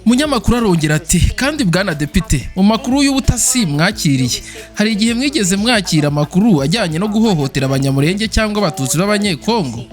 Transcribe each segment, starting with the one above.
Munyamakuru arongera ati kandi bwana depite mu makuru y'ubutasi mwakiriye hari igihe mwigeze mwakira amakuru ajyanye no guhohotera abanyamulenge cyangwa abatutsi b'abanyekongo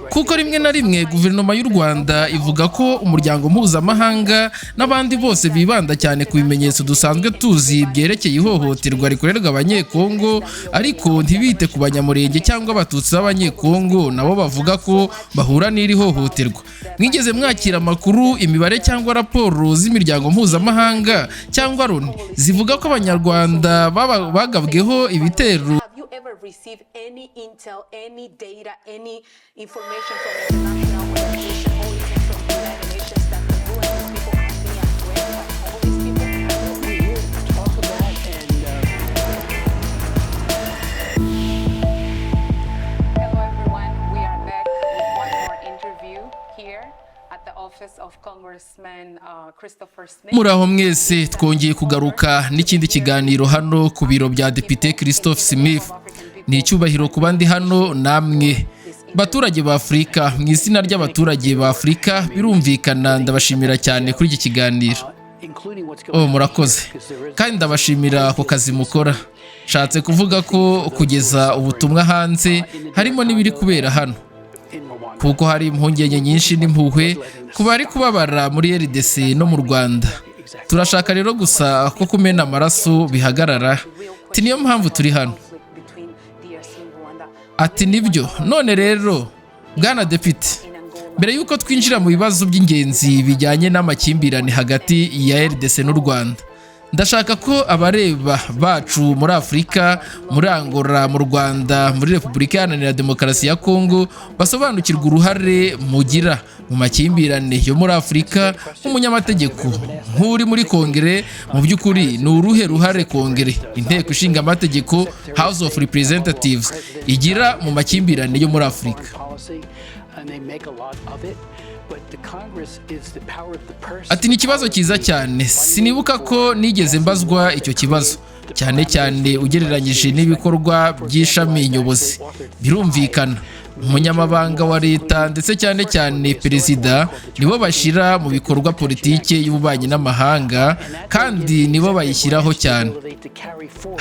kuko rimwe na rimwe guverinoma y'u Rwanda ivuga ko umuryango mpuzamahanga n'abandi bose bibanda cyane ku bimenyetso dusanzwe tuzi byerekeye ihohoterwa rikorerwa abanyekongo ariko ntibite ku banyamulenge cyangwa abatutsi b'abanyekongo nabo bavuga ko bahura n'iri hohoterwa mwigeze mwakira amakuru imibare cyangwa raporo z'imiryango mpuzamahanga cyangwa Loni zivuga ko abanyarwanda bagabweho ibitero receive any intel, any data, any information from international organization or even from the United Nations that the Rwandan people are being abducted by all these people? We hear talk of that Hello everyone, we are back with one more interview here at the office of Congressman Christopher Smith. Muraho mwese twongeye kugaruka n'ikindi kiganiro hano ku biro bya Depite Christopher Smith. Ni icyubahiro kuba ndi hano namwe baturage ba Afrika mu izina ry'abaturage ba Afrika birumvikana ndabashimira cyane kuri iki kiganiro. Murakoze kandi ndabashimira ku kazi mukora. Shatse kuvuga ko kugeza ubutumwa hanze harimo n'ibiri kubera hano kuko hari impungenge nyinshi n'impuhwe kuba ari kubabara muri RDC no mu Rwanda. Turashaka rero gusa ko kumena amaraso bihagarara. Niyo mpamvu turi hano. Ati nibyo none rero bwana depite mbere yuko twinjira mu bibazo by'ingenzi bijyanye n'amakimbirane hagati ya RDC n'u Rwanda ndashaka ko abareba bacu muri Afrika muri Angola mu Rwanda muri Repubulika Iharanira Demokarasi ya Congo basobanukirwa uruhare mugira mu makimbirane yo muri Afrika nk'umunyamategeko nk'uri muri Kongere mu by'ukuri ni uruhe ruhare Kongere inteko ishinga amategeko House of Representatives igira mu makimbirane yo muri Afrika. Ati ni ikibazo cyiza cyane sinibuka ko nigeze mbazwa icyo kibazo cyane cyane ugereranyije n'ibikorwa by'ishami nyobozi birumvikana umunyamabanga wa leta ndetse cyane cyane perezida nibo bashira mu bikorwa politike y'ububanyi n'amahanga kandi nibo bayishyiraho cyane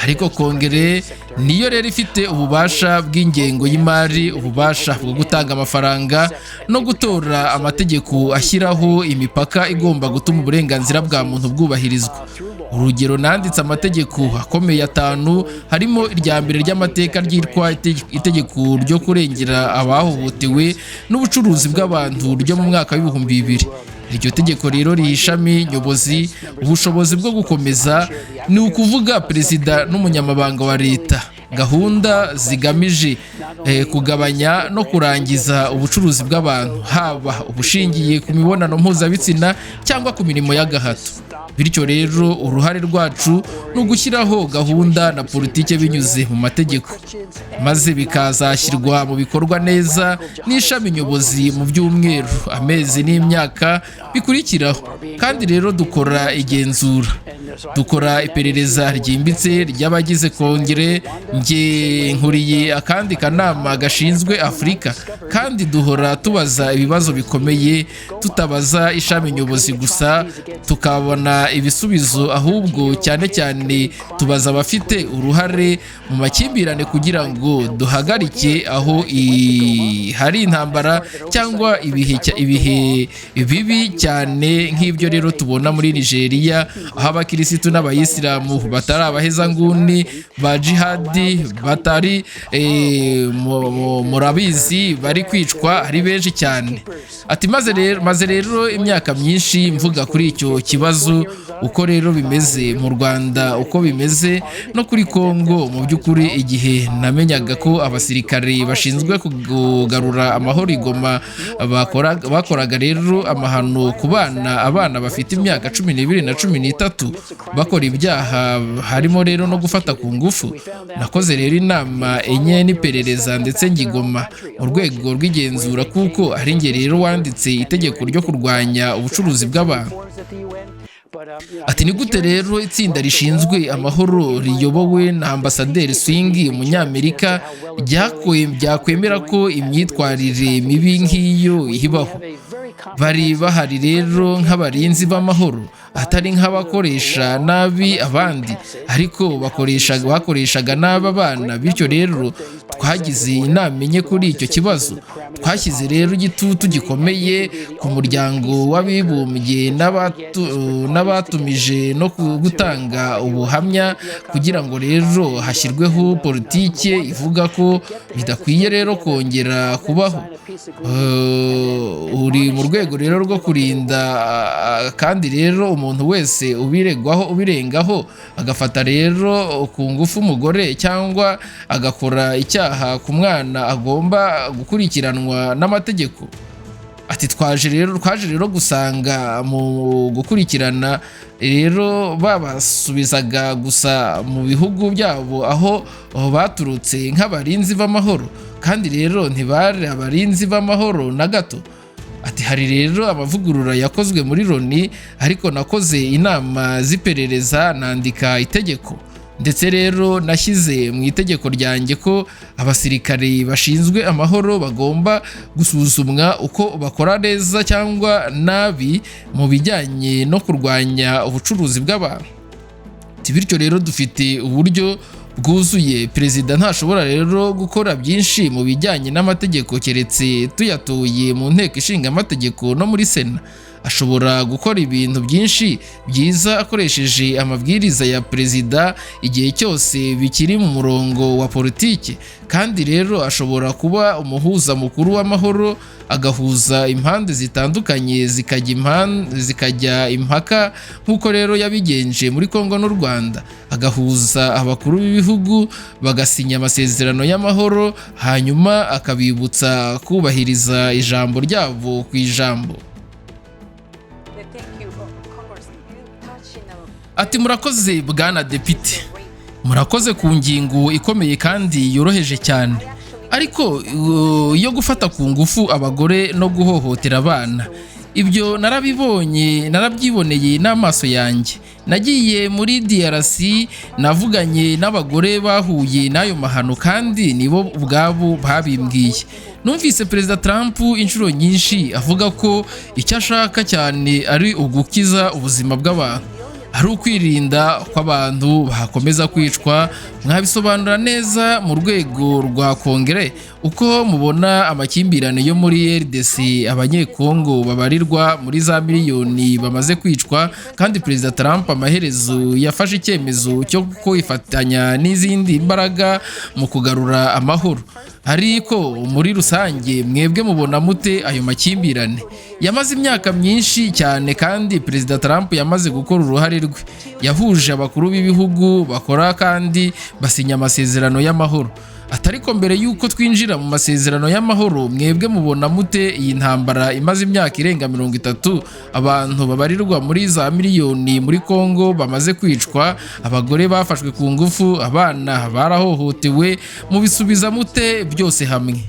ariko Kongere niyo rero ifite ububasha bw'ingengo y'imari ububasha bwo gutanga amafaranga no gutora amategeko ashyiraho imipaka igomba gutuma uburenganzira bwa muntu bwubahirizwa. Urugero nanditse amategeko akomeye 5 harimo irya mbere ry'amateka ryitwa itegeko ryo kurengera abahohotewe n'ubucuruzi bw'abantu ryo mu mwaka wa 2000. Iryo tegeko rero rihishami nyobozi ubushobozi bwo gukomeza ni ukuvuga perezida n'umunyamabanga wa leta gahunda zigamije kugabanya no kurangiza ubucuruzi bw'abantu haba ubushingiye ku mibonano mpuzabitsina cyangwa ku mirimo y'agahato. Bityo rero uruhare rwacu no gushyiraho gahunda na politike binyuze mu mategeko maze bikazashyirwa mu bikorwa neza n'ishami nyobozi mu byumweru amezi n'imyaka bikurikiraho. Kandi rero dukora igenzura dukora iperereza ryimbitse ry'abagize Kongere nkuriye akandi kanama gashinzwe Afrika kandi duhora tubaza ibibazo bikomeye tutabaza ishami nyobozi gusa tukabona ibisubizo ahubwo cyane cyane tubaza abafite uruhare mu makimbirane kugira ngo duhagarike aho hari intambara cyangwa ibihe bibi cyane nk'ibyo rero tubona muri Nigeria aho abakirisitu n'abayisilamu batari abahezanguni ba jihadi batari murabizi bari kwicwa ari benshi cyane. Ati maze rero imyaka myinshi mvuga kuri icyo kibazo uko rero bimeze mu Rwanda uko bimeze no kuri Congo. Mu by'ukuri igihe namenyaga ko abasirikare bashinzwe kugarura amahoro igoma bakoraga rero amahano ku abana bafite imyaka 12 na 13 bakora ibyaha harimo rero no gufata ku ngufu. Nakoze rero inama enye n'iperereza ndetse ngigoma mu rwego rw'igenzura kuko ari nge rero wanditse itegeko ryo kurwanya ubucuruzi bw'abantu. Ati ni gute rero itsinda rishinzwe amahoro riyobowe na Ambasaderi Swing umunyamerika byakwemera ko imyitwarire mibi nk'iyo ibaho. bari bahari rero nk'abarinzi b'amahoro atari nk'abakoresha nabi abandi ariko bakoreshaga nabi abana. Bityo rero twagize inama enye kuri icyo kibazo. Twashyize rero igitutu gikomeye ku muryango w'abibumbye n'abatumije no gutanga ubuhamya kugira ngo rero hashyirweho politike ivuga ko bidakwiye rero kongera kubaho. Uri mu rwego rero rwo kurinda kandi rero umuntu wese ubirengaho agafata rero ku ngufu umugore cyangwa agakora icyaha ku mwana agomba gukurikiranwa n'amategeko. Ati twaje rero gusanga mu gukurikirana rero babasubizaga gusa mu bihugu byabo aho baturutse nk'abarinzi b'amahoro kandi rero ntibari abarinzi b'amahoro na gato. Ati hari rero amavugurura yakozwe muri Loni ariko nakoze inama z'iperereza nandika itegeko ndetse rero nashyize mu itegeko ryanjye ko abasirikare bashinzwe amahoro bagomba gusuzumwa uko bakora neza cyangwa nabi mu bijyanye no kurwanya ubucuruzi bw'abantu. Bityo rero dufite uburyo bwuzuye. Perezida ntashobora rero gukora byinshi mu bijyanye n'amategeko keretse tuyatoye mu nteko ishinga amategeko no muri Sena. Ashobora gukora ibintu byinshi byiza akoresheje amabwiriza ya perezida igihe cyose bikiri mu murongo wa politiki, kandi rero ashobora kuba umuhuza mukuru w'amahoro agahuza impande zitandukanye zikajya impaka nk'uko rero yabigenje muri Congo n'u Rwanda, agahuza abakuru b'ibihugu bagasinya amasezerano y'amahoro hanyuma akabibutsa kubahiriza ijambo ryabo ku ijambo. Ati murakoze bwana depite, murakoze ku ngingo ikomeye kandi yoroheje cyane, ariko iyo gufata ku ngufu abagore no guhohotera abana ibyo narabyiboneye n'amaso yanjye. Nagiye muri DRC navuganye n'abagore bahuye n'ayo mahano kandi nibo ubwabo babimbwiye. Numvise Perezida Trump inshuro nyinshi avuga ko icyo ashaka cyane ari ugukiza ubuzima bw'abantu, ari ukwirinda ko abantu bakomeza kwicwa. Mwabisobanura neza mu rwego rwa Kongere uko mubona amakimbirane yo muri RDC, abanyekongo babarirwa muri za miliyoni bamaze kwicwa, kandi Perezida Trump amaherezo yafashe icyemezo cyo kwifatanya n'izindi mbaraga mu kugarura amahoro. Ariko muri rusange mwebwe mubona mute ayo makimbirane? Yamaze imyaka myinshi cyane kandi Perezida Trump yamaze gukora uruhare rwe. Yahuje abakuru b'ibihugu bakora kandi basinya amasezerano y'amahoro. Atariko mbere yuko twinjira mu masezerano y'amahoro, mwebwe mubona mute iyi ntambara imaze imyaka irenga 30, abantu babarirwa muri za miliyoni muri Congo bamaze kwicwa, abagore bafashwe ku ngufu, abana barahohotewe, mubisubiza mute byose hamwe?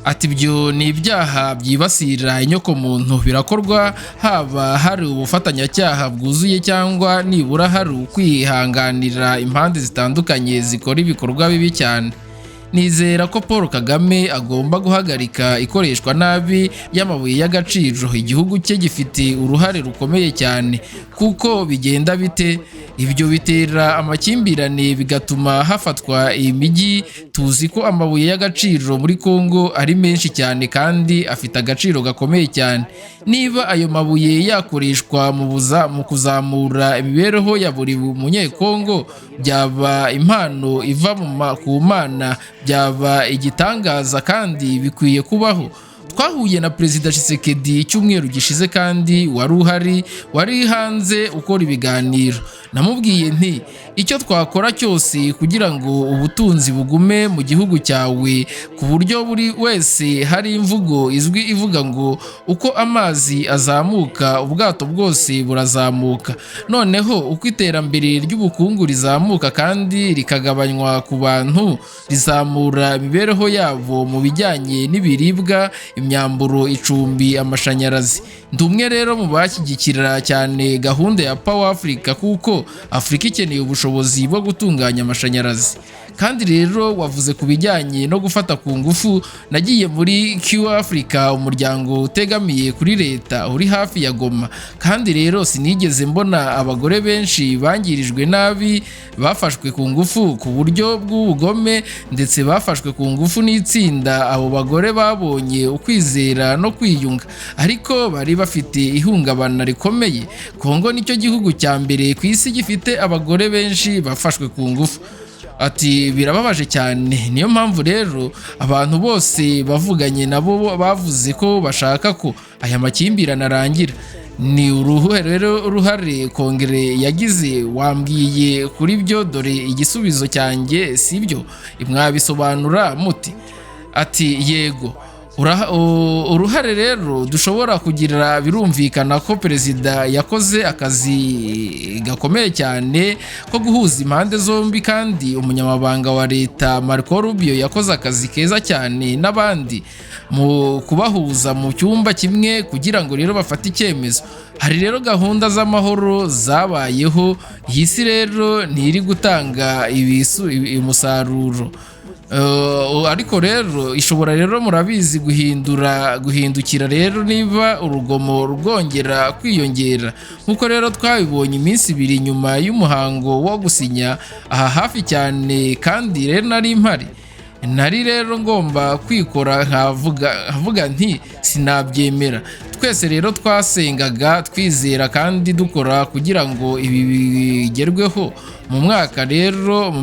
Ati ibyo ni ibyaha byibasira inyokomuntu, birakorwa haba hari ubufatanyacyaha bwuzuye cyangwa nibura hari ukwihanganira impande zitandukanye zikora ibikorwa bibi cyane. Nizera ko Paul Kagame agomba guhagarika ikoreshwa nabi y'amabuye y'agaciro. Igihugu cye gifite uruhare rukomeye cyane. Kuko bigenda bite? Ibyo bitera amakimbirane bigatuma hafatwa imijyi. Tuzi ko amabuye y'agaciro muri Congo ari menshi cyane kandi afite agaciro gakomeye cyane. Niba ayo mabuye yakoreshwa mu kuzamura imibereho ya buri munyekongo, byaba impano iva ku Mana, byaba igitangaza kandi bikwiye kubaho. Twahuye na Perezida Tshisekedi icyumweru gishize kandi wari hanze ukora ibiganiro. Namubwiye nti icyo twakora cyose kugira ngo ubutunzi bugume mu gihugu cyawe, ku buryo buri wese hari imvugo izwi ivuga ngo uko amazi azamuka ubwato bwose burazamuka. Noneho uko iterambere ry'ubukungu rizamuka kandi rikagabanywa ku bantu, rizamura imibereho yabo mu bijyanye n'ibiribwa, imyambaro, icumbi, amashanyarazi. Ndumwe rero mu bashyigikira cyane gahunda ya Power Africa kuko Afrika ikeneye ubushobozi bwo gutunganya amashanyarazi, kandi rero wavuze ku bijyanye no gufata ku ngufu. Nagiye muri Q Africa, umuryango utegamiye kuri leta uri hafi ya Goma, kandi rero sinigeze mbona abagore benshi bangirijwe nabi bafashwe ku ngufu ku buryo bw'ubugome, ndetse bafashwe ku ngufu n'itsinda abo bagore babonye ukwizera no kwiyunga, ariko bari bafite ihungabana rikomeye. Congo nicyo gihugu cya mbere ku isi gifite abagore benshi bafashwe ku ngufu. Ati birababaje cyane, niyo mpamvu rero abantu bose bavuganye nabo bavuze ko bashaka ko aya makimbirane arangira. Ni uruhare kongere yagize, wambwiye kuri byo, dore igisubizo cyanjye sibyo, mwabisobanura muti? Ati yego, uruhare rero dushobora kugira, birumvikana ko perezida yakoze akazi gakomeye cyane ko guhuza impande zombi, kandi umunyamabanga wa leta Marco Rubio yakoze akazi keza cyane n'abandi mu kubahuza mu cyumba kimwe kugira ngo rero bafate icyemezo. Hari rero gahunda z'amahoro zabayeho, iyi si rero ntiri gutanga umusaruro. Ariko rero ishobora rero murabizi guhindukira rero niba urugomo rwongera kwiyongera, nkuko rero twabibonye iminsi 2 nyuma y'umuhango wo gusinya aha hafi cyane, kandi rero nari rero ngomba kwikora nkavuga nti sinabyemera. Twese rero twasengaga twizera kandi dukora kugira ngo ibi bigerweho mu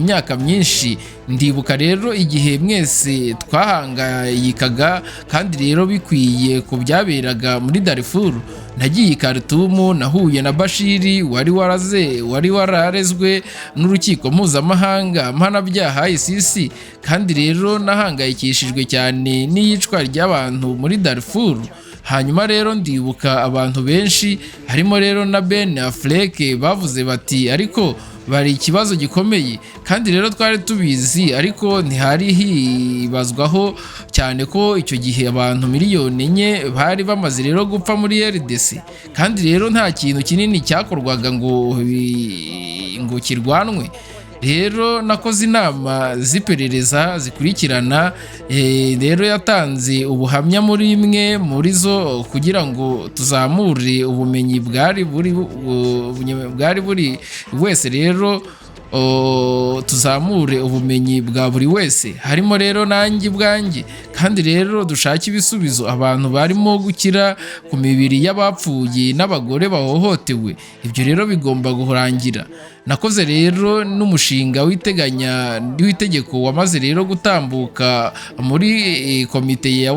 myaka myinshi. Ndibuka rero igihe mwese twahangayikaga, kandi rero bikwiye ku byaberaga muri Darfur. Nagiye Khartoum, nahuye na Bashiri wari wararezwe n'urukiko mpuzamahanga mpanabyaha ICC, kandi rero nahangayikishijwe cyane n'iyicwa ry'abantu muri Darfur. Hanyuma rero ndibuka abantu benshi harimo rero na Ben Affleck bavuze bati ariko bari ikibazo gikomeye, kandi rero twari tubizi, ariko ntihari hibazwaho cyane ko icyo gihe abantu miliyoni 4 bari bamaze rero gupfa muri RDC, kandi rero nta kintu kinini cyakorwaga ngo kirwanwe. Rero nakoze inama z'iperereza zikurikirana, rero yatanze ubuhamya muri imwe muri zo kugira ngo tuzamure ubumenyi bwari buri wese, rero tuzamure ubumenyi bwa buri wese, harimo rero nanjye ubwanjye, kandi rero dushaka ibisubizo. Abantu barimo gukira ku mibiri y'abapfuye n'abagore bahohotewe, ibyo rero bigomba kurangira. Nakoze rero n'umushinga w'itegeko wamaze rero gutambuka muri komite ya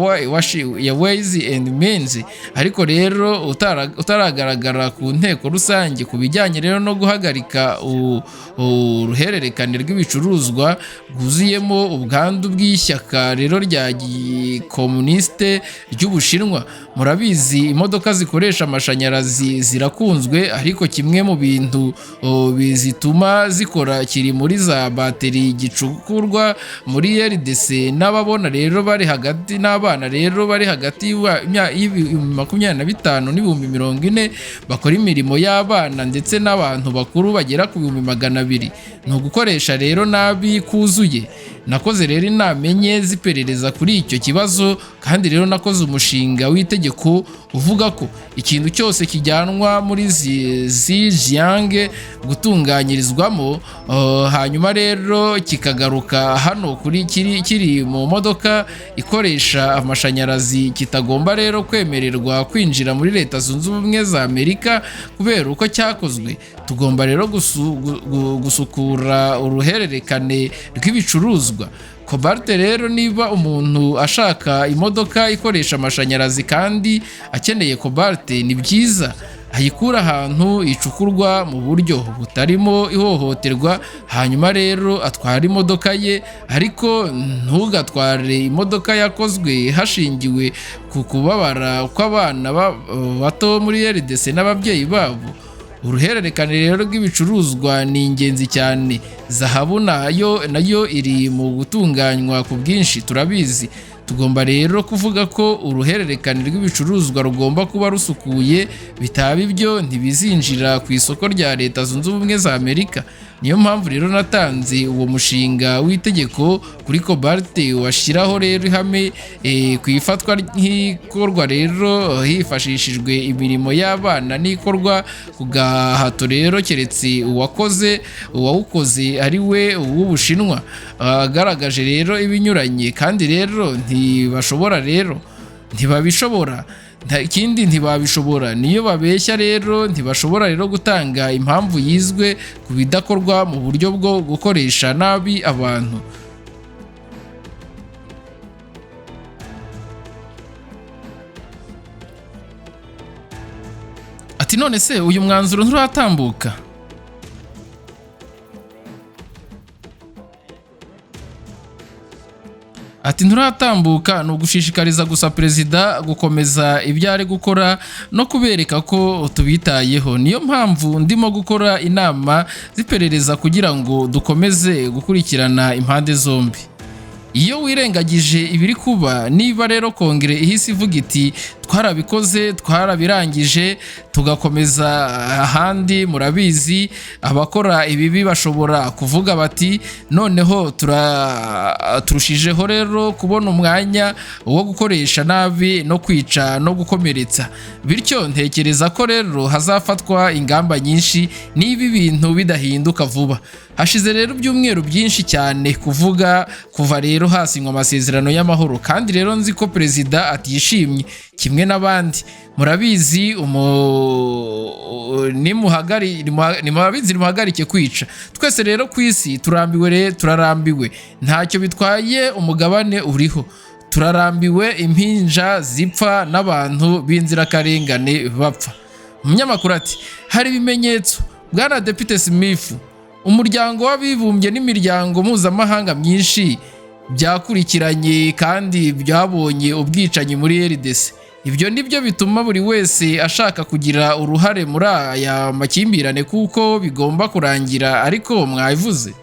Ways and Means, ariko rero utaragaragara ku nteko rusange ku bijyanye rero no guhagarika uruhererekane rw'ibicuruzwa rwuzuyemo ubwandu bw'ishyaka rero rya komuniste ry'Ubushinwa. Murabizi imodoka zikoresha amashanyarazi zirakunzwe, ariko kimwe mu bintu bizituma zikora kiri muri za bateri gicukurwa muri RDC. N'abana rero bari hagati y'25 n'ibihumbi 40 bakora imirimo y'abana, ndetse n'abantu bakuru bagera ku 200. Ni ugukoresha rero nabi kuzuye. Nakoze rero inama enye z'iperereza kuri icyo kibazo, kandi rero nakoze umushinga w'itegeko uvuga ko ikintu cyose kijyanwa muri Zhejiang gutunganyirizwamo, hanyuma rero kikagaruka hano kuri kiri mu modoka ikoresha amashanyarazi kitagomba rero kwemererwa kwinjira muri Leta Zunze Ubumwe za Amerika kubera uko cyakozwe. Tugomba rero gusukura uruhererekane rw'ibicuruzwa. Cobalt rero, niba umuntu ashaka imodoka ikoresha amashanyarazi kandi akeneye cobalt, ni byiza ayikura ahantu icukurwa mu buryo butarimo ihohoterwa, hanyuma rero atwara imodoka ye. Ariko ntugatware imodoka yakozwe hashingiwe ku kubabara kw'abana bato muri RDC n'ababyeyi babo. Uruhererekane rero rw'ibicuruzwa ni ingenzi cyane. Zahabu nayo iri mu gutunganywa ku bwinshi, turabizi. Tugomba rero kuvuga ko uruhererekane rw'ibicuruzwa rugomba kuba rusukuye, bitaba ibyo ntibizinjira ku isoko rya Leta Zunze Ubumwe za Amerika. niyo mpamvu rero natanze uwo mushinga w'itegeko kuri cobalt washyiraho rero ihame ku ifatwa nk'ikorwa rero hifashishijwe imirimo y'abana n'ikorwa ku gahato rero keretse uwawukoze ari we w'Ubushinwa agaragaje rero ibinyuranye kandi rero ntibabishobora ikindi ntibabishobora niyo babeshya rero ntibashobora rero gutanga impamvu yizwe ku bidakorwa mu buryo bwo gukoresha nabi abantu. Ati none se uyu mwanzuro nturatambuka? Ati nturatambuka ni ugushishikariza gusa perezida gukomeza ibyo ari gukora no kubereka ko tubitayeho. Niyo mpamvu ndimo gukora inama z'iperereza kugira ngo dukomeze gukurikirana impande zombi. Iyo wirengagije ibiri kuba, niba rero kongere ihise ivuga iti twarabikoze turabirangije tugakomeza ahandi, murabizi abakora ibibi bashobora kuvuga bati noneho turushijeho rero kubona umwanya wo gukoresha nabi no kwica no gukomeretsa, bityo ntekereza ko rero hazafatwa ingamba nyinshi niba ibintu bidahinduka vuba. Hashize rero ibyumweru byinshi cyane kuva rero hasinywa amasezerano y'amahoro, kandi rero nzi ko perezida atishimye kimwe n'abandi. Murabizi nimuhagarike kwica. Twese rero ku isi turarambiwe, ntacyo bitwaye umugabane uriho. Turarambiwe impinja zipfa n'abantu b'inzirakarengane bapfa. Umunyamakuru ati hari ibimenyetso Bwana Depite Smith, umuryango w'abibumbye n'imiryango mpuzamahanga myinshi byakurikiranye kandi byabonye ubwicanyi muri RDC. Ibyo nibyo bituma buri wese ashaka kugira uruhare muri aya makimbirane kuko bigomba kurangira, ariko mwabivuze.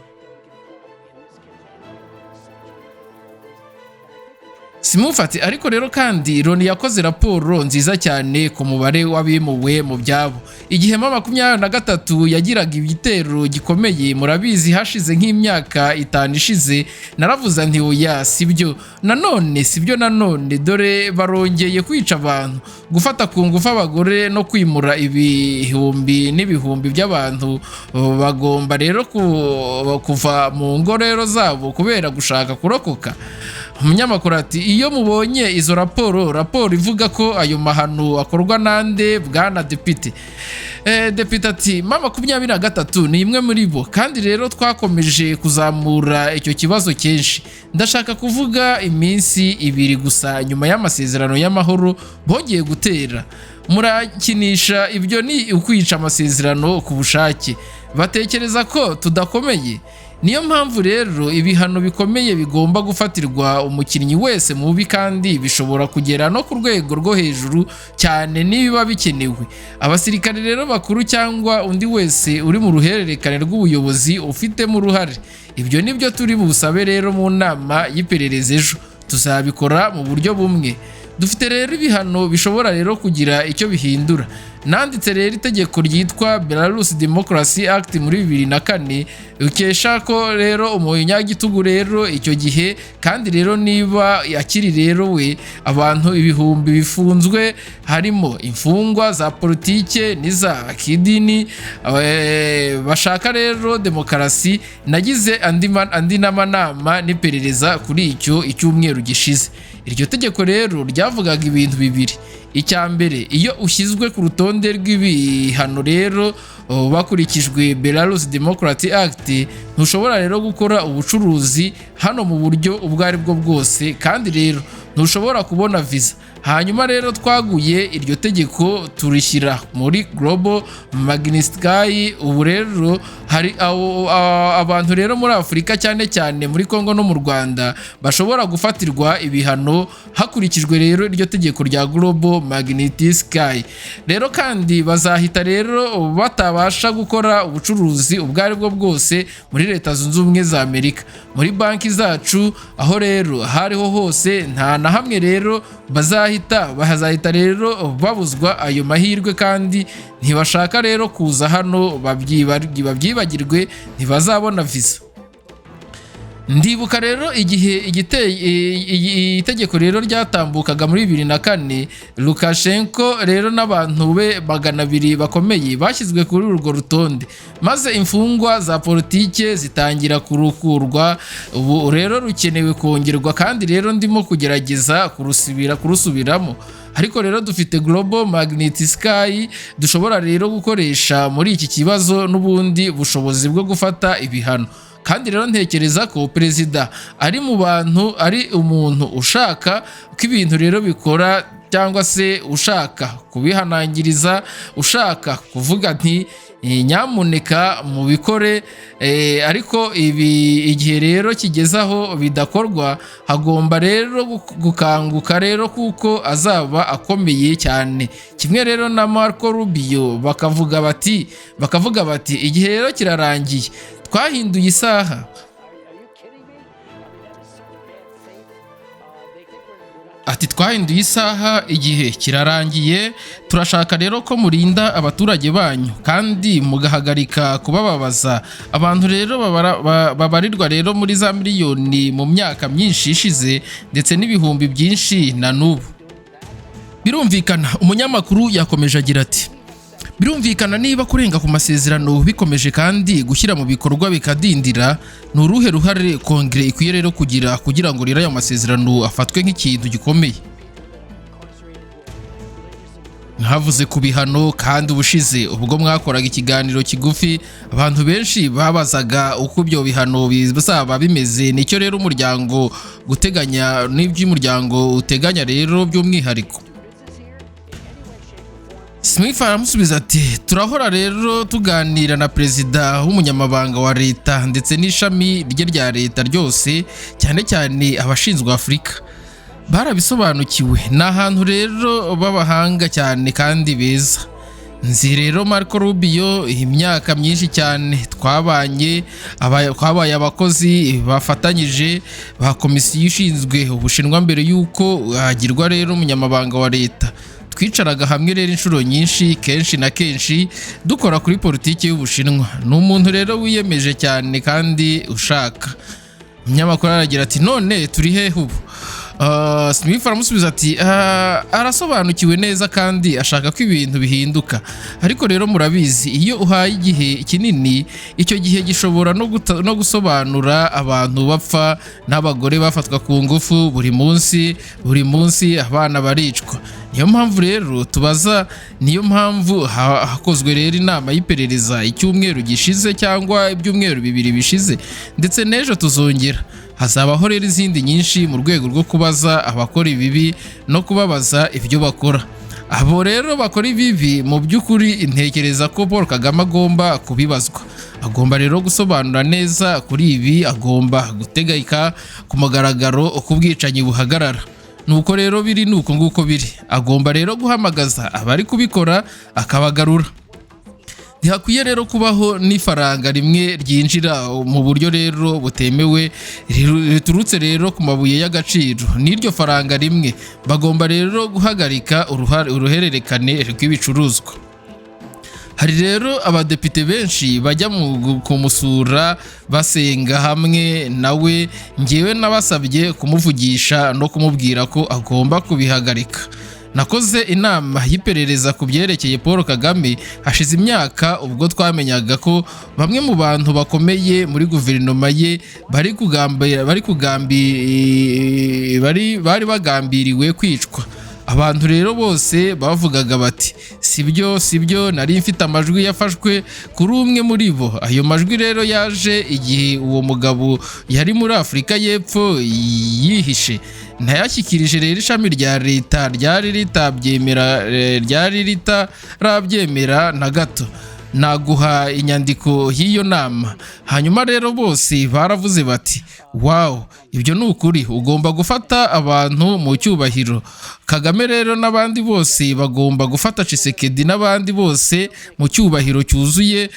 Simufati ariko rero kandi Loni yakoze raporo nziza cyane ku mubare w'abimuwe mu byabo. Igihe 2023 yagiraga igitero gikomeye, murabizi hashize nk'imyaka 5 ishize, naravuze nti oya sibyo nanone dore barongeye kwica abantu, gufata ku ngufu abagore no kwimura ibihumbi n'ibihumbi by'abantu. Bagomba rero kuva mu ngorero zabo kubera gushaka kurokoka. Umunyamakuru ati iyo mubonye izo raporo ivuga ko ayo mahano akorwa nande Bwana Depite? Depite ati 2023 ni imwe muri bo, kandi rero twakomeje kuzamura icyo kibazo kenshi. Ndashaka kuvuga iminsi 2 gusa nyuma y'amasezerano y'amahoro bongeye gutera. Murakinisha ibyo ni ukwica amasezerano ku bushake. Batekereza ko tudakomeye. Niyo mpamvu rero ibihano bikomeye bigomba gufatirwa umukinnyi wese mubi, kandi bishobora kugera no ku rwego rwo hejuru cyane niba bikenewe. Abasirikare rero bakuru cyangwa undi wese uri mu ruhererekane rw'ubuyobozi ufitemo uruhare. Ibyo nibyo turi busabe rero mu nama y'iperereza ejo. Tuzabikora mu buryo bumwe. Dufite rero ibihano bishobora rero kugira icyo bihindura. Nanditse rero itegeko ryitwa Belarus Democracy Act muri 2004 ukesha ko rero umunyagitugu rero icyo gihe, kandi rero niba yakiri rero we abantu ibihumbi bifunzwe, harimo imfungwa za politike n'iza kidini bashaka rero demokarasi. Nagize andi nama n'iperereza kuri icyo icyumweru gishize. Iryo tegeko rero ryavugaga ibintu bibiri. Icyambere, iyo ushyizwe ku rutonde rw'ibihano rero bakurikijwe Belarus Democracy Act, ntushobora rero gukora ubucuruzi hano mu buryo ubwo ari bwo bwose, kandi rero ntushobora kubona visa. Hanyuma rero twaguye iryo tegeko turishyira muri Global Magnitsky. Ubu rero hari abantu rero muri Afurika cyane cyane muri Congo no mu Rwanda bashobora gufatirwa ibihano hakurikijwe rero iryo tegeko rya Global Magnitsky. Rero kandi bazahita rero batabasha gukora ubucuruzi ubwo ari bwo bwose muri Leta Zunze Ubumwe za Amerika, muri banki zacu, aho rero hariho hose nta na hamwe rero bazahita bazahita rero babuzwa ayo mahirwe, kandi ntibashaka rero kuza hano babyibagirwe, ntibazabona visa. Ndibuka rero igihe itegeko rero ryatambukaga muri 2004, Lukashenko rero n'abantu be 200 bakomeye bashyizwe kuri urwo rutonde, maze imfungwa za politike zitangira kurukurwa. Ubu rero rukenewe kongerwa, kandi rero ndimo kugerageza kurusubiramo. Ariko rero dufite global magnetic sky dushobora rero gukoresha muri iki kibazo n'ubundi bushobozi bwo gufata ibihano. Kandi rero ntekereza ko perezida ari mu bantu, ari umuntu ushaka ko ibintu rero bikora, cyangwa se ushaka kubihanangiriza, ushaka kuvuga nti nyamuneka mu bikore, ariko igihe rero kigezaho bidakorwa, hagomba rero gukanguka rero kuko azaba akomeye cyane. Kimwe rero na Marco Rubio bakavuga bati igihe rero kirarangiye, twahinduye isaha. Ati twahinduye isaha, igihe kirarangiye, turashaka rero ko murinda abaturage banyu kandi mugahagarika kubababaza. Abantu rero babarirwa rero muri za miliyoni mu myaka myinshi ishize, ndetse n'ibihumbi byinshi na n'ubu. Birumvikana, umunyamakuru yakomeje agira ati, birumvikana niba kurenga ku masezerano bikomeje kandi gushyira mu bikorwa bikadindira, ni uruhe ruhare kongere ikwiye rero kugira ngo rero ayo masezerano afatwe nk'ikintu gikomeye. Ntavuze ku bihano, kandi ubushize ubwo mwakoraga ikiganiro kigufi, abantu benshi babazaga uko ibyo bihano bizaba bimeze, nicyo rero umuryango guteganya n'iby'umuryango uteganya rero by'umwihariko. Smith aramusubiza ati, turahora rero tuganira na perezida w'umunyamabanga wa leta ndetse n'ishami rye rya leta ryose, cyane cyane abashinzwe Afurika. Barabisobanukiwe, ni ahantu rero b'abahanga cyane kandi beza. Nzi rero Marco Rubio imyaka myinshi cyane, twabaye abakozi bafatanyije ba komisiyo ishinzwe Ubushinwa mbere y'uko hagirwa rero umunyamabanga wa leta. Twicaraga hamwe rero inshuro nyinshi, kenshi na kenshi dukora kuri politiki y'Ubushinwa. Ni umuntu rero wiyemeje cyane kandi ushaka. Umunyamakuru aragira ati, none turi hehe ubu? Smith aramusubiza ati, arasobanukiwe neza kandi ashaka ko ibintu bihinduka. Ariko rero murabizi, iyo uhaye igihe kinini, icyo gihe gishobora no gusobanura abantu bapfa n'abagore bafatwa ku ngufu buri munsi, abana baricwa. Niyo mpamvu rero niyo mpamvu hakozwe rero inama y'iperereza icyumweru gishize cyangwa ibyumweru 2 bishize, ndetse n'ejo tuzongera. Hazabaho rero izindi nyinshi mu rwego rwo kubaza abakora ibibi no kubabaza ibyo bakora. Abo rero bakora ibibi, mu by'ukuri ntekereza ko Paul Kagame agomba kubibazwa. Agomba rero gusobanura neza kuri ibi, agomba gutegeka ku mugaragaro uko ubwicanyi buhagarara. Nuko rero biri nuko nguko biri. Agomba rero guhamagaza abari kubikora akabagarura. Ntihakwiye rero kubaho n'ifaranga rimwe ryinjira mu buryo rero butemewe, riturutse rero ku mabuye y'agaciro. N'iryo faranga rimwe bagomba rero guhagarika uruhererekane rw'ibicuruzwa. Hari rero abadepite benshi bajya kumusura basenga hamwe nawe, ngewe nabasabye kumuvugisha no kumubwira ko agomba kubihagarika. Nakoze inama y'iperereza ku byerekeye Paul Kagame hashize imyaka, ubwo twamenyaga ko bamwe mu bantu bakomeye muri guverinoma ye bari bagambiriwe kwicwa. Abantu rero bose bavugaga bati, sibyo, nari mfite amajwi yafashwe kuri umwe muri bo. Ayo majwi rero yaje igihe uwo mugabo yari muri Afurika y'Epfo yihishe. Ntayashyikirije rero ishami rya leta ryari ritarabyemera na gato. naguha inyandiko y'iyo nama. Hanyuma rero bose baravuze bati wow, ibyo ni ukuri, ugomba gufata abantu mu cyubahiro. Kagame rero n'abandi bose bagomba gufata Tshisekedi n'abandi bose mu cyubahiro cyuzuye,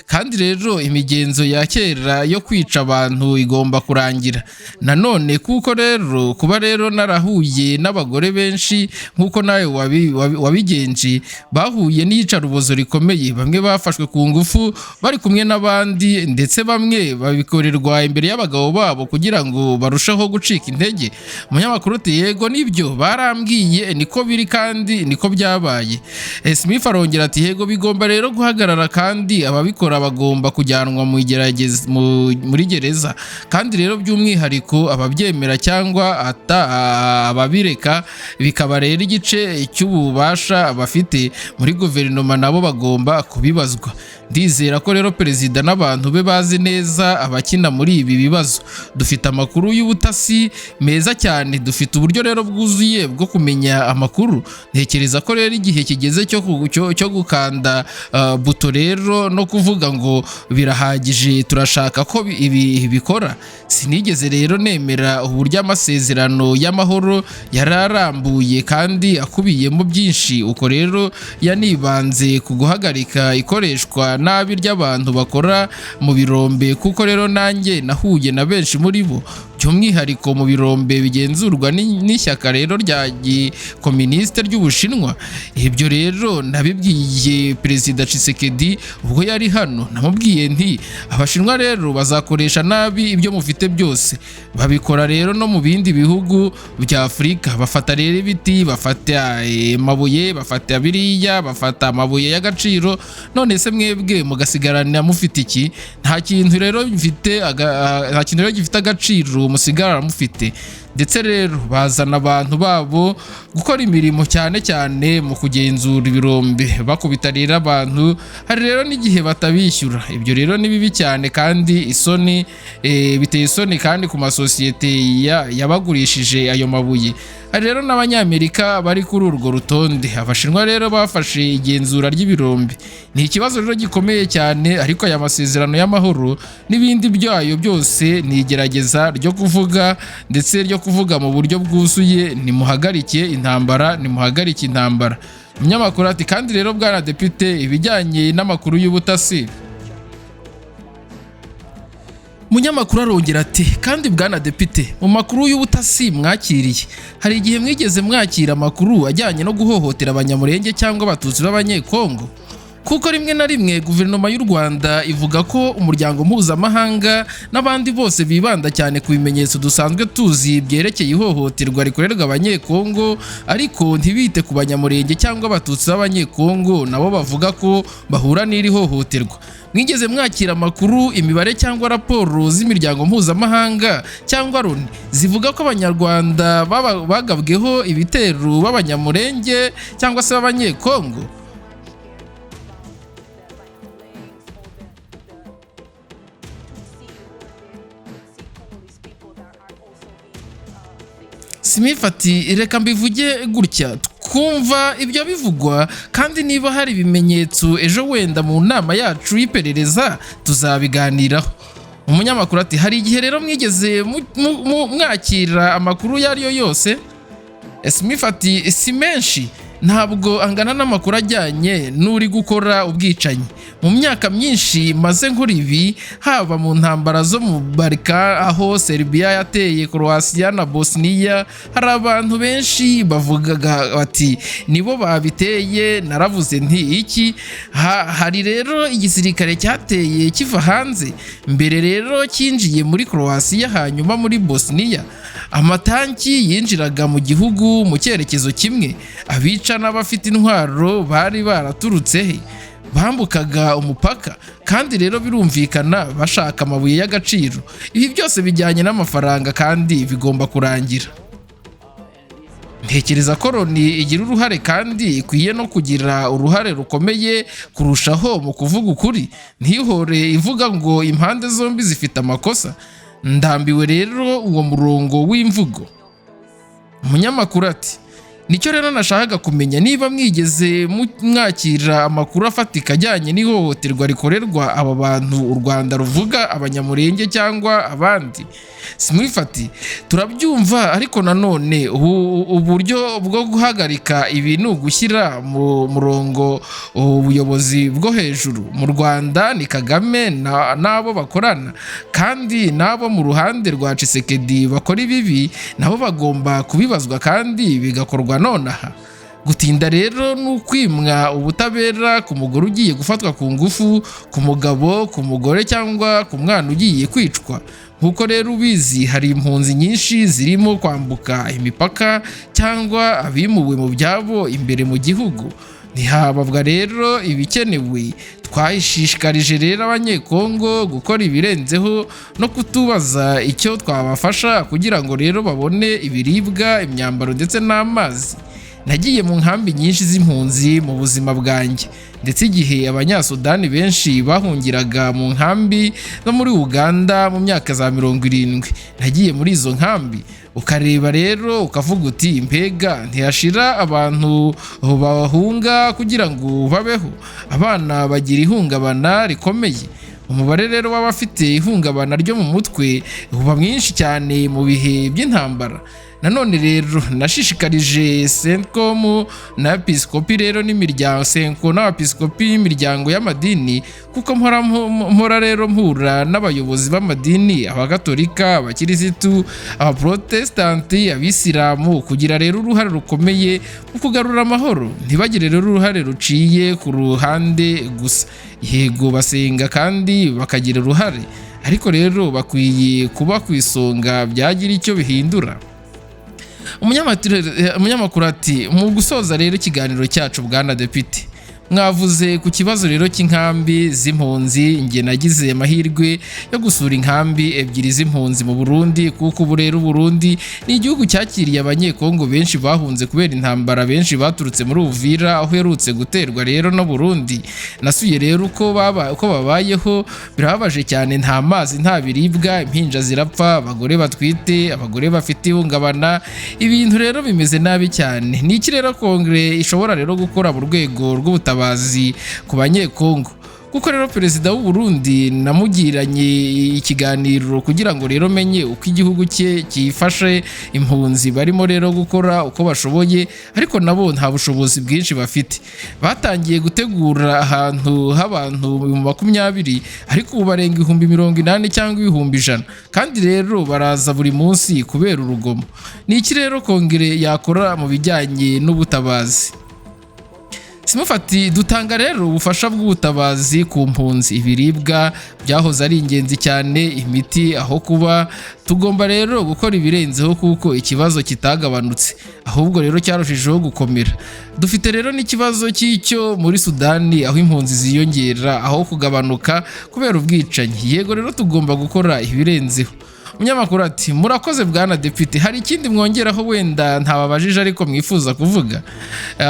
kandi rero imigenzo ya kera yo kwica abantu igomba kurangira. Nanone kuko rero kuba rero narahuye n'abagore benshi nk'uko nawe wabigenje, bahuye n'iyicarubozo rikomeye, bamwe bafashwe ku ngufu bari kumwe n'abandi, ndetse bamwe babikorerwa imbere y'abagabo babo kugira ngo barusheho gucika intege. Umunyamakuru ati yego nibyo barambwiye, niko biri kandi niko byabaye. Smith arongera ati yego bigomba rero guhagarara, kandi ababikora bagomba kujyanwa muri gereza, kandi rero by'umwihariko ababyemera cyangwa ababireka bikaba rero igice cy'ububasha bafite muri guverinoma, nabo bagomba kubibazwa. Ndizera ko rero perezida n'abantu be bazi neza abakina muri ibi bibazo. Dufite amakuru y'ubutasi meza cyane, dufite uburyo rero bwuzuye bwo kumenya amakuru. Ntekereza ko rero igihe kigeze cyo gukanda buto rero no kuvuga ngo birahagije, turashaka ko ibi bikora. Sinigeze rero nemera uburyo amasezerano y'amahoro yararambuye kandi akubiyemo byinshi, uko rero yanibanze ku guhagarika ikoreshwa nabi ry'abantu bakora mu birombe, kuko rero nanjye nahuye na benshi muri bo, by'umwihariko mu birombe bigenzurwa n'ishyaka rero rya gikoministe ry'Ubushinwa. Ibyo rero nabibwiye Perezida Tshisekedi ubwo yari hano, namubwiye nti Abashinwa rero bazakoresha nabi ibyo mufite byose. Babikora rero no mu bindi bihugu bya Afurika, bafata rero ibiti, bafata amabuye, bafata biriya, bafata amabuye y'agaciro, none se mwebwe mugasigarana mufite iki? Nta kintu rero gifite agaciro musigara mufite. Ndetse rero bazana abantu babo gukora imirimo cyane cyane mu kugenzura ibirombe, bakubita rero abantu, hari rero n'igihe batabishyura. Ibyo rero ni bibi cyane kandi biteye isoni kandi ku masosiyete yabagurishije ayo mabuye. Hari rero n'Abanyamerika bari kuri urwo rutonde. Abashinwa rero bafashe igenzura ry'ibirombe. Ni ikibazo rero gikomeye cyane, ariko aya masezerano y'amahoro n'ibindi byayo byose ni igerageza ryo kuvuga, ndetse ryo kuvuga mu buryo bwuzuye, nimuhagarike intambara. Umunyamakuru ati kandi rero bwana depite, ibijyanye n'amakuru y'ubutasi. Munyamakuru arongera ati kandi bwana depite, mu makuru y'ubutasi mwakiriye, hari igihe mwigeze mwakira amakuru ajyanye no guhohotera Abanyamulenge cyangwa Abatutsi b'Abanyekongo? Kuko rimwe na rimwe guverinoma y'u Rwanda ivuga ko umuryango mpuzamahanga n'abandi bose bibanda cyane ku bimenyetso dusanzwe tuzi byerekeye ihohoterwa rikorerwa Abanyekongo, ariko ntibite ku Banyamulenge cyangwa Abatutsi b'Abanyekongo nabo bavuga ko bahura n'iri hohoterwa. Mwigeze mwakira amakuru, imibare cyangwa raporo z'imiryango mpuzamahanga cyangwa Loni zivuga ko Abanyarwanda bagabweho ibitero b'Abanyamulenge cyangwa se b'Abanyekongo? Smith ati reka mbivuge gutya, kumva ibyo bivugwa, kandi niba hari ibimenyetso ejo wenda mu nama yacu y'iperereza tuzabiganiraho. Umunyamakuru ati hari igihe rero mwigeze mwakira amakuru iyo ari yo yose? Smith ati si menshi, ntabwo angana n'amakuru ajyanye n'uri gukora ubwicanyi. Mu myaka myinshi maze nkora ibi, haba mu ntambara zo mu Balkan, aho Serbia yateye Croatia na Bosnia, hari abantu benshi bavugaga bati nibo babiteye. Naravuze nti iki? Hari rero igisirikare cyateye kiva hanze, mbere rero cyinjiye muri Croatia hanyuma muri Bosnia. Amatanki yinjiraga mu gihugu mu cyerekezo kimwe, abica n'abafite intwaro bari baraturutse he? Bambukaga umupaka, kandi rero birumvikana bashaka amabuye y'agaciro. Ibi byose bijyanye n'amafaranga kandi bigomba kurangira. Ntekereza ko Loni igira uruhare kandi ikwiye no kugira uruhare rukomeye kurushaho mu kuvuga ukuri, ntihore ivuga ngo impande zombi zifite amakosa. Ndambiwe rero uwo murongo w'imvugo. Umunyamakuru ati nicyo rero nashakaga kumenya niba mwigeze mwakira amakuru afatika ajyanye n'ihohoterwa rikorerwa aba bantu u Rwanda ruvuga abanyamulenge cyangwa abandi. Simwifati turabyumva, ariko nanone uburyo bwo guhagarika ibi ni ugushyira mu murongo ubuyobozi bwo hejuru. Mu Rwanda ni Kagame n'abo bakorana, kandi n'abo mu ruhande rwa Tshisekedi bakora ibibi nabo bagomba kubibazwa kandi bigakorwa nonaha. Gutinda rero n'ukwimwa ubutabera ku mugore ugiye gufatwa ku ngufu, ku mugabo, ku mugore cyangwa ku mwana ugiye kwicwa. Nkuko rero ubizi, hari impunzi nyinshi zirimo kwambuka imipaka cyangwa abimuwe mu byabo imbere mu gihugu. Ntihababwa rero ibikenewe. Twashishikarije rero abanyekongo gukora ibirenzeho no kutubaza icyo twabafasha kugira ngo rero babone ibiribwa, imyambaro ndetse n'amazi. Nagiye mu nkambi nyinshi z'impunzi mu buzima bwanjye, ndetse igihe abanyasudani benshi bahungiraga mu nkambi zo muri Uganda mu myaka za 70, nagiye muri izo nkambi ukareba rero ukavuga uti mbega ntiyashira abantu bahunga kugira ngo babeho. Abana bagira ihungabana rikomeye. Umubare rero w'abafite ihungabana ryo mu mutwe uba mwinshi cyane mu bihe by'intambara. Nanone rero nashishikarije Senkom na Episkopi rero n'imiryango Senko n'abepiskopi n'imiryango y'amadini, kuko mpora rero mpura n'abayobozi b'amadini, abagatolika, abakirisitu, abaprotestanti, abisilamu, kugira rero uruhare rukomeye mu kugarura amahoro. Ntibagire rero uruhare ruciye ku ruhande gusa. Yego basenga kandi bakagira uruhare, ariko rero bakwiye kuba ku isonga byagira icyo bihindura. Umunyamakuru ati mu gusoza rero ikiganiro cyacu Bwana Depite, mwavuze ku kibazo rero cy'inkambi z'impunzi. Nge nagize amahirwe yo gusura inkambi ebyiri z'impunzi mu Burundi, kuko ubu rero Burundi ni igihugu cyakiriye abanyekongo benshi bahunze kubera intambara, benshi baturutse muri Uvira aho herutse guterwa rero no Burundi. Nasuye rero uko babayeho, birababaje cyane. Nta mazi, nta biribwa, impinja zirapfa, abagore batwite, abagore bafite ihungabana, ibintu rero bimeze nabi cyane. Ni iki rero Kongre ishobora rero gukora mu rwego rw'ubutabazi ku banyekongo? Kuko rero perezida w'u Burundi namugiranye ikiganiro kugira ngo rero menye uko igihugu cye cyifashe impunzi. Barimo rero gukora uko bashoboye, ariko nabo nta bushobozi bwinshi bafite. Batangiye gutegura ahantu h'abantu 20, ariko ubu barenga 80,000 cyangwa 100,000, kandi rero baraza buri munsi kubera urugomo. Ni iki rero Kongere yakora mu bijyanye n'ubutabazi? Simufati dutanga rero ubufasha bw'ubutabazi ku mpunzi. Ibiribwa byahoze ari ingenzi cyane, imiti aho kuba. Tugomba rero gukora ibirenzeho kuko ikibazo kitagabanutse, ahubwo rero cyarushijeho gukomera. Dufite rero n'ikibazo cy'icyo muri Sudani, aho impunzi ziyongera aho kugabanuka kubera ubwicanyi. Yego rero tugomba gukora ibirenzeho. Umunyamakuru ati murakoze Bwana Depite, hari ikindi mwongeraho wenda ntababajije ariko mwifuza kuvuga?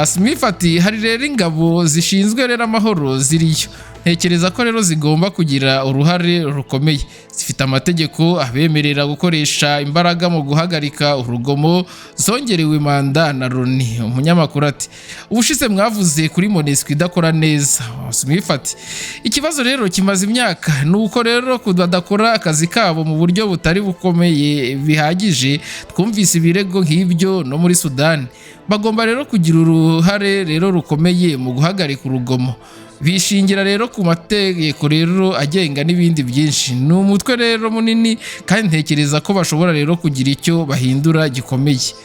Simifati hari rero ingabo zishinzwe rero amahoro ziriyo. Ntekereza ko rero zigomba kugira uruhare rukomeye. Zifite amategeko abemerera gukoresha imbaraga mu guhagarika urugomo, zongerewe manda na Loni. Umunyamakuru ati ubushize mwavuze kuri MONUSCO idakora neza. Simifati ikibazo rero kimaze imyaka, nuko rero kudakora akazi kabo mu buryo butari bukomeye bihagije. Twumvise ibirego nk'ibyo no muri Sudani. Bagomba rero kugira uruhare rero rukomeye mu guhagarika urugomo. Bishingira rero ku mategeko rero agenga n'ibindi byinshi. Ni umutwe rero munini, kandi ntekereza ko bashobora rero kugira icyo bahindura gikomeye.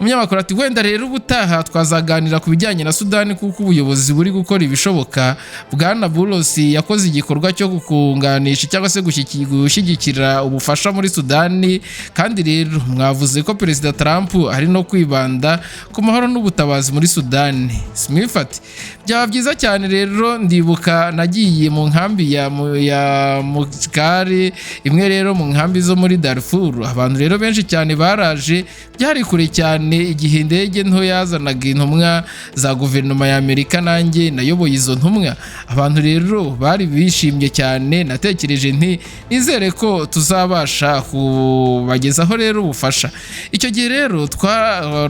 Umunyamakuru ati wenda rero ubutaha twazaganira ku bijyanye na Sudani, kuko ubuyobozi buri gukora ibishoboka. Bwana Bulosi yakoze igikorwa cyo gukunganisha cyangwa se gushyigikira ubufasha muri Sudani, kandi rero mwavuze ko Perezida Trump ari no kwibanda ku mahoro n'ubutabazi muri Sudani. Smith ati byaba byiza cyane rero rero ndibuka nagiye mu nkambi ya Mukari, imwe rero mu nkambi zo muri Darfur. Abantu rero benshi cyane baraje, byari kure cyane igihe indege nto yazanaga intumwa za guverinoma ya Amerika, nanjye nayoboye izo ntumwa. Abantu rero bari bishimye cyane, natekereje nti nizere ko tuzabasha kubagezaho rero ubufasha. Icyo gihe rero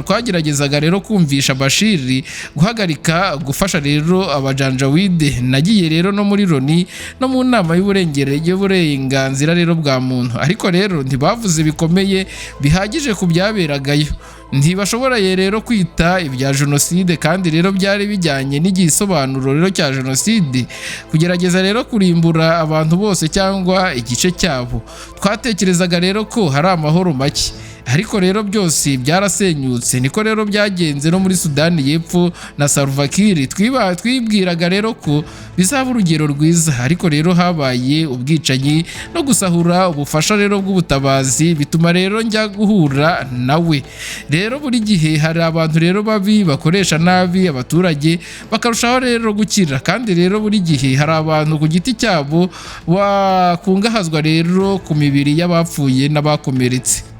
twageragezaga rero kumvisha Bashiri guhagarika gufasha rero abajanjawide. Nagiye rero no muri Loni no mu nama y'uburenganzira rero bwa muntu, ariko rero ntibavuze bikomeye bihagije ku byaberagayo. Ntibashoboraye rero kwita ibya jenoside, kandi rero byari bijyanye n'igisobanuro rero cya jenoside, kugerageza rero kurimbura abantu bose cyangwa igice cyabo. Twatekerezaga rero ko hari amahoro make, ariko rero byose byarasenyutse. Niko rero byagenze no muri Sudani y'Epfo na Salva Kiir. Twibwiraga rero ko bizaba urugero rwiza, ariko rero habaye ubwicanyi no gusahura ubufasha rero bw'ubutabazi, bituma rero njya guhura nawe. Rero buri gihe hari abantu rero babi bakoresha nabi abaturage bakarushaho rero gukira, kandi rero buri gihe hari abantu ku giti cyabo bakungahazwa rero ku mibiri y'abapfuye n'abakomeretse.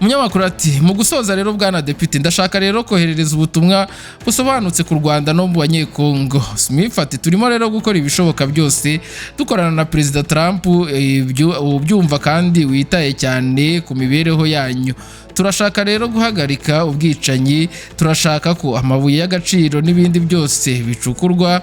Umunyamakuru ati mu gusoza rero bwana Depite, ndashaka rero koherereza ubutumwa busobanutse ku Rwanda no mu Banyekongo. Smith ati turimo rero gukora ibishoboka byose dukorana na Perezida Trump, ubyumva kandi witaye cyane ku mibereho yanyu. Turashaka rero guhagarika ubwicanyi, turashaka ko amabuye y'agaciro n'ibindi byose bicukurwa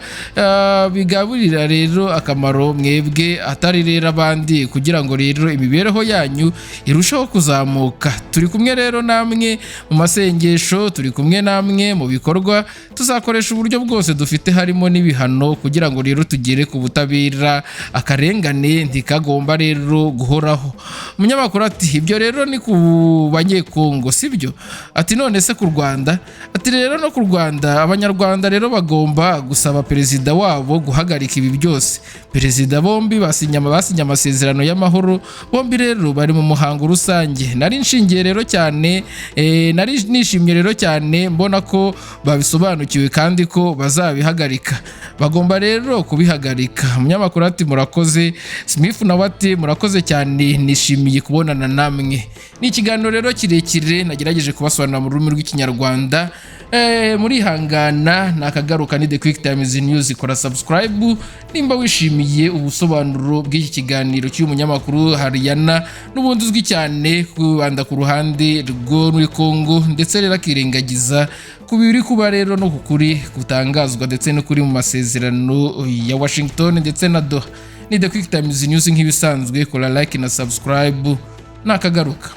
bigaburira rero akamaro mwebwe atari rero abandi, kugira ngo rero imibereho yanyu irushaho kuzamuka. Turi kumwe rero namwe mu masengesho, turi kumwe namwe mu bikorwa, tuzakoresha uburyo bwose dufite harimo n'ibihano kugira ngo rero tugere ku butabera. Akarengane ntikagomba rero guhoraho. Umunyamakuru ati ibyo rero ni ku Banyekongo sibyo? Ati none se ku Rwanda? Ati rero no ku Rwanda Abanyarwanda rero bagomba gusaba perezida wabo guhagarika ibi byose. Perezida bombi basinye amasezerano y'amahoro, bombi rero bari mu muhango rusange. Nari nishimye rero cyane mbona ko babisobanukiwe kandi ko bazabihagarika. Bagomba rero kubihagarika. Umunyamakuru ati murakoze. Smith nawe ati murakoze cyane, nishimiye kubonana namwe. Ni ikiganiro rero kirekire nagerageje kubasobanurira mu rurimi rw'Ikinyarwanda. Muri hangana nakagaruka ni The QuickTimes News. Kora subscribe nimba wishimiye ubusobanuro bw'iki kiganiro cy'umunyamakuru Hariana, n'ubundi uzwi cyane kubanda ku ruhande rwo muri Congo, ndetse rero akirengagiza kubiri kuba rero no kukuri gutangazwa ndetse no kuri mu masezerano ya Washington ndetse na Doha. Ni The QuickTimes News nk'ibisanzwe, kora like na subscribe nakagaruka.